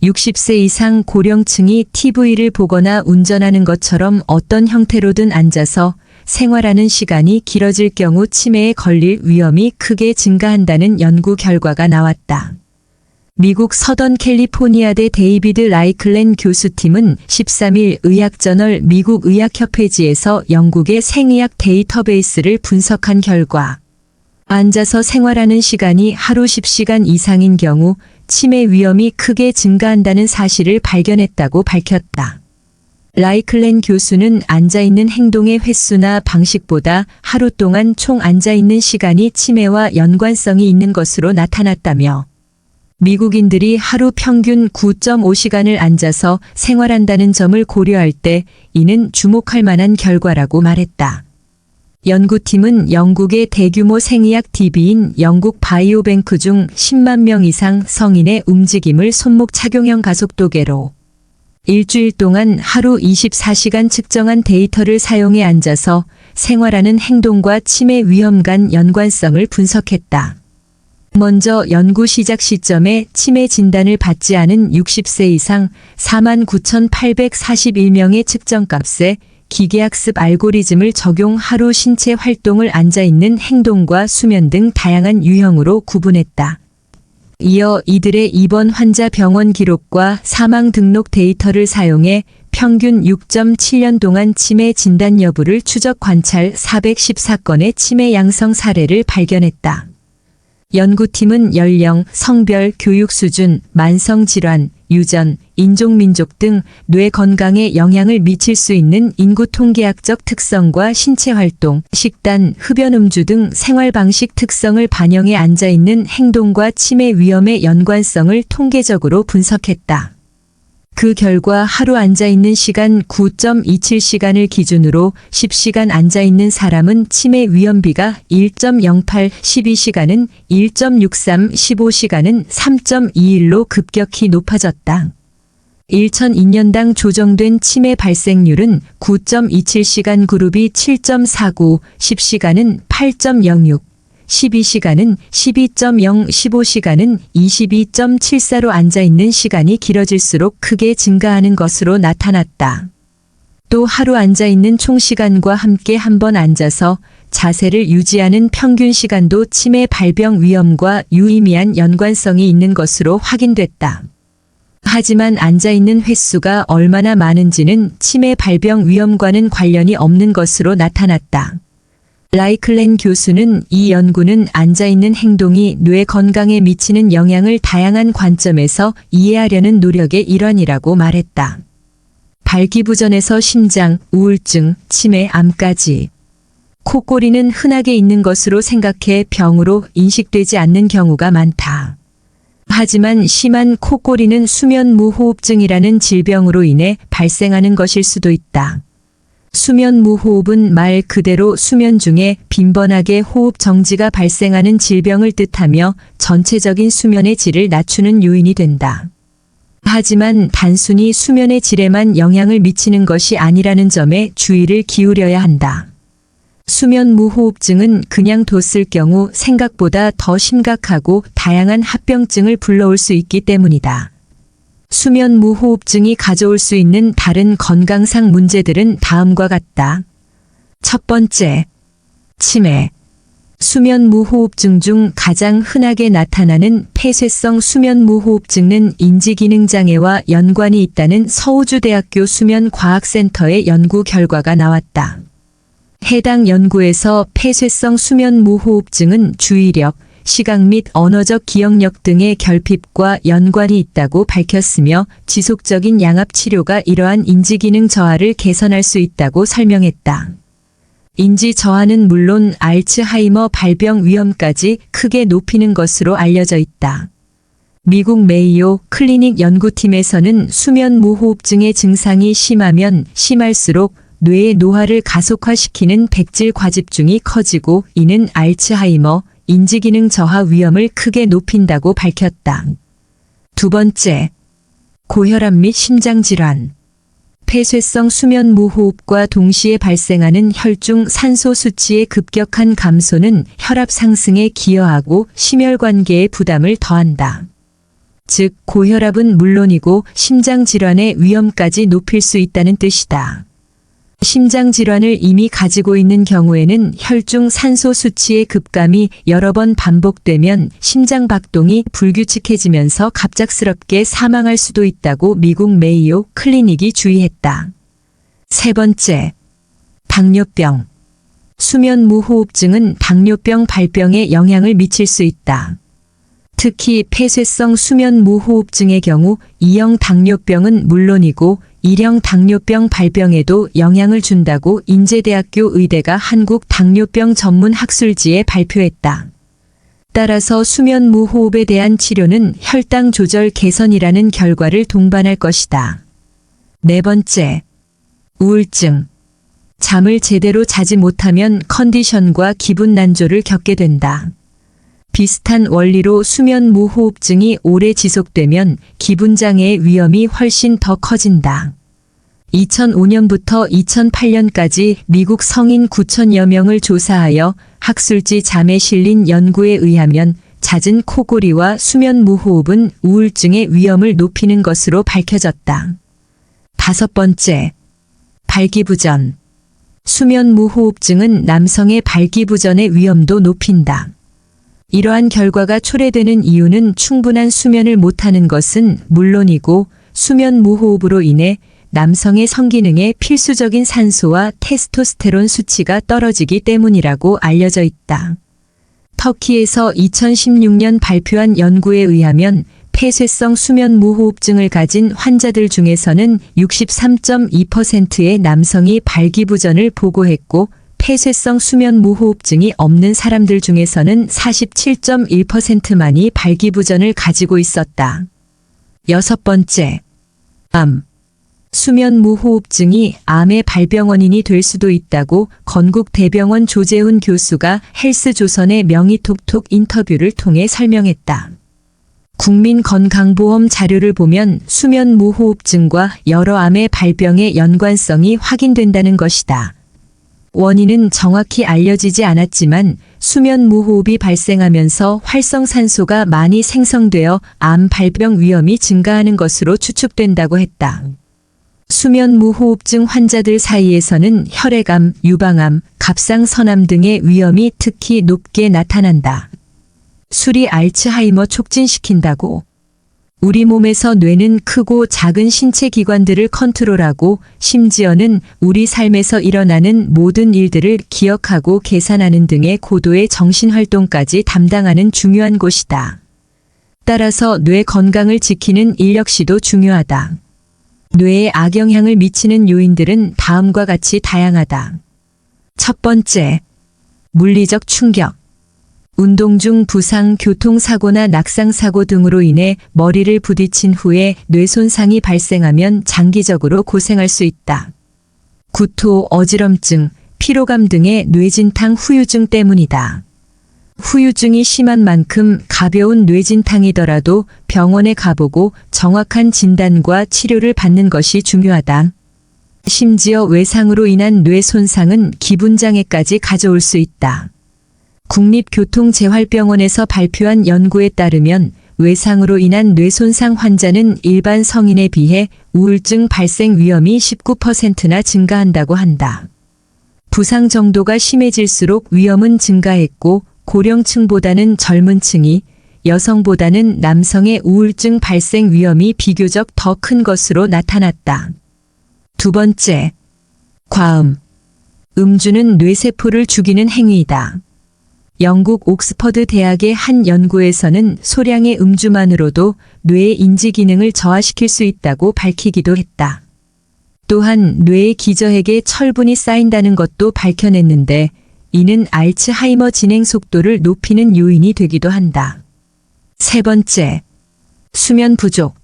60세 이상 고령층이 TV를 보거나 운전하는 것처럼 어떤 형태로든 앉아서 생활하는 시간이 길어질 경우 치매에 걸릴 위험이 크게 증가한다는 연구 결과가 나왔다. 미국 서던 캘리포니아대 데이비드 라이클렌 교수팀은 13일 의학저널 미국 의학협회지에서 영국의 생의학 데이터베이스를 분석한 결과 앉아서 생활하는 시간이 하루 10시간 이상인 경우 치매 위험이 크게 증가한다는 사실을 발견했다고 밝혔다. 라이클렌 교수는 앉아있는 행동의 횟수나 방식보다 하루 동안 총 앉아있는 시간이 치매와 연관성이 있는 것으로 나타났다며 미국인들이 하루 평균 9.5시간을 앉아서 생활한다는 점을 고려할 때 이는 주목할 만한 결과라고 말했다. 연구팀은 영국의 대규모 생의학 DB인 영국 바이오뱅크 중 10만 명 이상 성인의 움직임을 손목 착용형 가속도계로 일주일 동안 하루 24시간 측정한 데이터를 사용해 앉아서 생활하는 행동과 치매 위험 간 연관성을 분석했다. 먼저 연구 시작 시점에 치매 진단을 받지 않은 60세 이상 49,841명의 측정값에 기계학습 알고리즘을 적용 하루 신체 활동을 앉아있는 행동과 수면 등 다양한 유형으로 구분했다. 이어 이들의 입원 환자 병원 기록과 사망 등록 데이터를 사용해 평균 6.7년 동안 치매 진단 여부를 추적 관찰 414건의 치매 양성 사례를 발견했다. 연구팀은 연령, 성별, 교육 수준, 만성질환, 유전, 인종민족 등 뇌 건강에 영향을 미칠 수 있는 인구 통계학적 특성과 신체활동, 식단, 흡연 음주 등 생활방식 특성을 반영해 앉아있는 행동과 치매 위험의 연관성을 통계적으로 분석했다. 그 결과 하루 앉아있는 시간 9.27시간을 기준으로 10시간 앉아있는 사람은 치매 위험비가 1.08, 12시간은 1.63, 15시간은 3.21로 급격히 높아졌다. 1002년당 조정된 치매 발생률은 9.27시간 그룹이 7.49, 10시간은 8.06, 12시간은 12.0, 15시간은 22.74로 앉아있는 시간이 길어질수록 크게 증가하는 것으로 나타났다. 또 하루 앉아있는 총 시간과 함께 한 번 앉아서 자세를 유지하는 평균 시간도 치매 발병 위험과 유의미한 연관성이 있는 것으로 확인됐다. 하지만 앉아있는 횟수가 얼마나 많은지는 치매 발병 위험과는 관련이 없는 것으로 나타났다. 라이클렌 교수는 이 연구는 앉아있는 행동이 뇌 건강에 미치는 영향을 다양한 관점에서 이해하려는 노력의 일환이라고 말했다. 발기부전에서 심장, 우울증, 치매, 암까지. 코골이는 흔하게 있는 것으로 생각해 병으로 인식되지 않는 경우가 많다. 하지만 심한 코골이는 수면무호흡증이라는 질병으로 인해 발생하는 것일 수도 있다. 수면무호흡은 말 그대로 수면 중에 빈번하게 호흡 정지가 발생하는 질병을 뜻하며 전체적인 수면의 질을 낮추는 요인이 된다. 하지만 단순히 수면의 질에만 영향을 미치는 것이 아니라는 점에 주의를 기울여야 한다. 수면무호흡증은 그냥 뒀을 경우 생각보다 더 심각하고 다양한 합병증을 불러올 수 있기 때문이다. 수면무호흡증이 가져올 수 있는 다른 건강상 문제들은 다음과 같다. 첫 번째, 치매. 수면무호흡증 중 가장 흔하게 나타나는 폐쇄성 수면무호흡증은 인지기능장애와 연관이 있다는 서우주대학교 수면과학센터의 연구 결과가 나왔다. 해당 연구에서 폐쇄성 수면무호흡증은 주의력, 시각 및 언어적 기억력 등의 결핍과 연관이 있다고 밝혔으며 지속적인 양압치료가 이러한 인지기능 저하를 개선할 수 있다고 설명했다. 인지 저하는 물론 알츠하이머 발병 위험까지 크게 높이는 것으로 알려져 있다. 미국 메이오 클리닉 연구팀에서는 수면무호흡증의 증상이 심하면 심할수록 뇌의 노화를 가속화시키는 백질 과집중이 커지고 이는 알츠하이머, 인지기능 저하 위험을 크게 높인다고 밝혔다. 두 번째, 고혈압 및 심장질환. 폐쇄성 수면무호흡과 동시에 발생하는 혈중 산소 수치의 급격한 감소는 혈압 상승에 기여하고 심혈관계에 부담을 더한다. 즉 고혈압은 물론이고 심장질환의 위험까지 높일 수 있다는 뜻이다. 심장질환을 이미 가지고 있는 경우에는 혈중 산소 수치의 급감이 여러 번 반복되면 심장 박동이 불규칙해지면서 갑작스럽게 사망할 수도 있다고 미국 메이오 클리닉이 주의했다. 세 번째, 당뇨병. 수면무호흡증은 당뇨병 발병에 영향을 미칠 수 있다. 특히 폐쇄성 수면무호흡증의 경우 2형 당뇨병은 물론이고 1형 당뇨병 발병에도 영향을 준다고 인제대학교 의대가 한국 당뇨병 전문 학술지에 발표했다. 따라서 수면무호흡에 대한 치료는 혈당 조절 개선이라는 결과를 동반할 것이다. 네 번째, 우울증. 잠을 제대로 자지 못하면 컨디션과 기분 난조를 겪게 된다. 비슷한 원리로 수면무호흡증이 오래 지속되면 기분장애의 위험이 훨씬 더 커진다. 2005년부터 2008년까지 미국 성인 9천여 명을 조사하여 학술지 잠에 실린 연구에 의하면 잦은 코골이와 수면무호흡은 우울증의 위험을 높이는 것으로 밝혀졌다. 다섯 번째, 발기부전. 수면무호흡증은 남성의 발기부전의 위험도 높인다. 이러한 결과가 초래되는 이유는 충분한 수면을 못하는 것은 물론이고 수면무호흡으로 인해 남성의 성기능에 필수적인 산소와 테스토스테론 수치가 떨어지기 때문이라고 알려져 있다. 터키에서 2016년 발표한 연구에 의하면 폐쇄성 수면무호흡증을 가진 환자들 중에서는 63.2%의 남성이 발기부전을 보고했고 폐쇄성 수면무호흡증이 없는 사람들 중에서는 47.1%만이 발기부전을 가지고 있었다. 여섯 번째, 암. 수면무호흡증이 암의 발병원인이 될 수도 있다고 건국대병원 조재훈 교수가 헬스조선의 명의톡톡 인터뷰를 통해 설명했다. 국민건강보험 자료를 보면 수면무호흡증과 여러 암의 발병의 연관성이 확인된다는 것이다. 원인은 정확히 알려지지 않았지만 수면무호흡이 발생하면서 활성산소가 많이 생성되어 암 발병 위험이 증가하는 것으로 추측된다고 했다. 수면무호흡증 환자들 사이에서는 혈액암, 유방암, 갑상선암 등의 위험이 특히 높게 나타난다. 술이 알츠하이머 촉진시킨다고. 우리 몸에서 뇌는 크고 작은 신체 기관들을 컨트롤하고 심지어는 우리 삶에서 일어나는 모든 일들을 기억하고 계산하는 등의 고도의 정신활동까지 담당하는 중요한 곳이다. 따라서 뇌 건강을 지키는 일 역시도 중요하다. 뇌에 악영향을 미치는 요인들은 다음과 같이 다양하다. 첫 번째, 물리적 충격. 운동 중 부상, 교통사고나 낙상사고 등으로 인해 머리를 부딪힌 후에 뇌 손상이 발생하면 장기적으로 고생할 수 있다. 구토, 어지럼증, 피로감 등의 뇌진탕 후유증 때문이다. 후유증이 심한 만큼 가벼운 뇌진탕이더라도 병원에 가보고 정확한 진단과 치료를 받는 것이 중요하다. 심지어 외상으로 인한 뇌 손상은 기분장애까지 가져올 수 있다. 국립교통재활병원에서 발표한 연구에 따르면 외상으로 인한 뇌손상 환자는 일반 성인에 비해 우울증 발생 위험이 19%나 증가한다고 한다. 부상 정도가 심해질수록 위험은 증가했고 고령층보다는 젊은 층이, 여성보다는 남성의 우울증 발생 위험이 비교적 더 큰 것으로 나타났다. 두 번째, 과음. 음주는 뇌세포를 죽이는 행위이다. 영국 옥스퍼드 대학의 한 연구에서는 소량의 음주만으로도 뇌의 인지 기능을 저하시킬 수 있다고 밝히기도 했다. 또한 뇌의 기저핵에 철분이 쌓인다는 것도 밝혀냈는데 이는 알츠하이머 진행 속도를 높이는 요인이 되기도 한다. 세 번째, 수면 부족.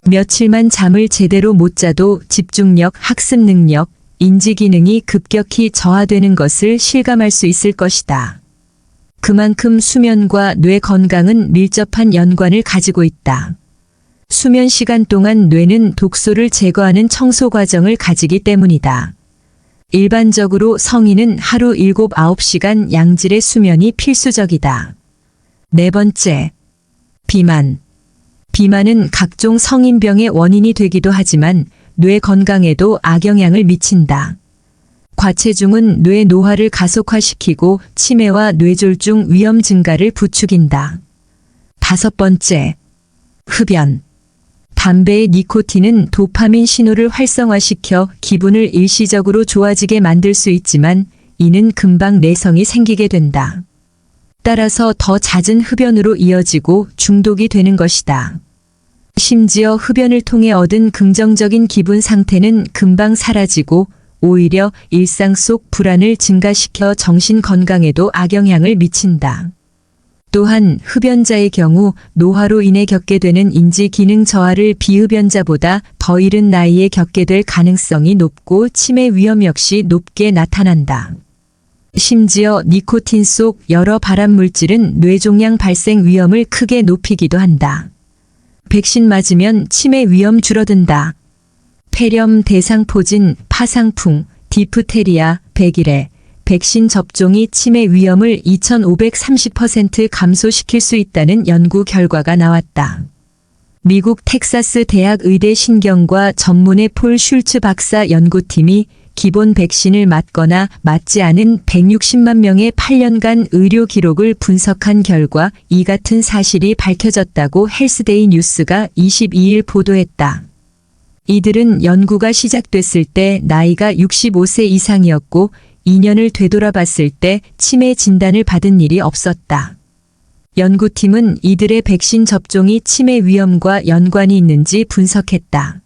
며칠만 잠을 제대로 못 자도 집중력, 학습 능력, 인지 기능이 급격히 저하되는 것을 실감할 수 있을 것이다. 그만큼 수면과 뇌 건강은 밀접한 연관을 가지고 있다. 수면 시간 동안 뇌는 독소를 제거하는 청소 과정을 가지기 때문이다. 일반적으로 성인은 하루 7-9시간 양질의 수면이 필수적이다. 네 번째, 비만. 비만은 각종 성인병의 원인이 되기도 하지만 뇌 건강에도 악영향을 미친다. 과체중은 뇌 노화를 가속화시키고 치매와 뇌졸중 위험 증가를 부추긴다. 5번째, 흡연. 담배의 니코틴은 도파민 신호를 활성화시켜 기분을 일시적으로 좋아지게 만들 수 있지만 이는 금방 내성이 생기게 된다. 따라서 더 잦은 흡연으로 이어지고 중독이 되는 것이다. 심지어 흡연을 통해 얻은 긍정적인 기분 상태는 금방 사라지고 오히려 일상 속 불안을 증가시켜 정신 건강에도 악영향을 미친다. 또한 흡연자의 경우 노화로 인해 겪게 되는 인지 기능 저하를 비흡연자보다 더 이른 나이에 겪게 될 가능성이 높고 치매 위험 역시 높게 나타난다. 심지어 니코틴 속 여러 발암 물질은 뇌종양 발생 위험을 크게 높이기도 한다. 백신 맞으면 치매 위험 줄어든다. 폐렴, 대상포진, 파상풍, 디프테리아, 백일해, 백신 접종이 치매 위험을 2530% 감소시킬 수 있다는 연구 결과가 나왔다. 미국 텍사스 대학 의대 신경과 전문의 폴 슐츠 박사 연구팀이 기본 백신을 맞거나 맞지 않은 160만 명의 8년간 의료 기록을 분석한 결과 이 같은 사실이 밝혀졌다고 헬스데이 뉴스가 22일 보도했다. 이들은 연구가 시작됐을 때 나이가 65세 이상이었고 2년을 되돌아봤을 때 치매 진단을 받은 일이 없었다. 연구팀은 이들의 백신 접종이 치매 위험과 연관이 있는지 분석했다.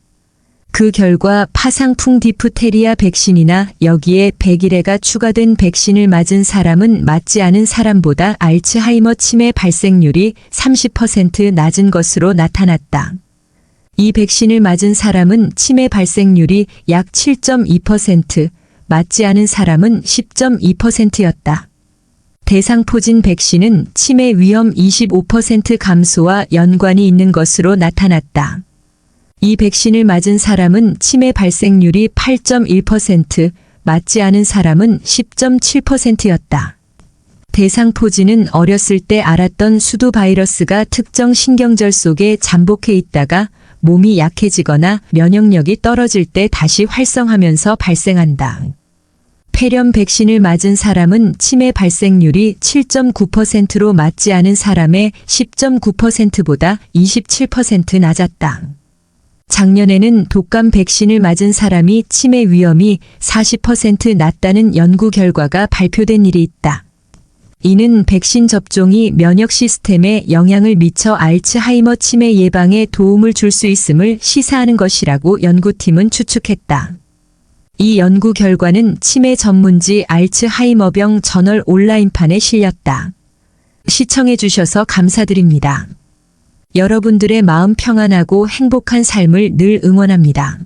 그 결과 파상풍 디프테리아 백신이나 여기에 백일해가 추가된 백신을 맞은 사람은 맞지 않은 사람보다 알츠하이머 치매 발생률이 30% 낮은 것으로 나타났다. 이 백신을 맞은 사람은 치매 발생률이 약 7.2%, 맞지 않은 사람은 10.2%였다. 대상포진 백신은 치매 위험 25% 감소와 연관이 있는 것으로 나타났다. 이 백신을 맞은 사람은 치매 발생률이 8.1%, 맞지 않은 사람은 10.7%였다. 대상포진은 어렸을 때 앓았던 수두 바이러스가 특정 신경절 속에 잠복해 있다가 몸이 약해지거나 면역력이 떨어질 때 다시 활성하면서 발생한다. 폐렴 백신을 맞은 사람은 치매 발생률이 7.9%로 맞지 않은 사람의 10.9%보다 27% 낮았다. 작년에는 독감 백신을 맞은 사람이 치매 위험이 40% 낮다는 연구 결과가 발표된 일이 있다. 이는 백신 접종이 면역 시스템에 영향을 미쳐 알츠하이머 치매 예방에 도움을 줄 수 있음을 시사하는 것이라고 연구팀은 추측했다. 이 연구 결과는 치매 전문지 알츠하이머병 저널 온라인판에 실렸다. 시청해 주셔서 감사드립니다. 여러분들의 마음 평안하고 행복한 삶을 늘 응원합니다.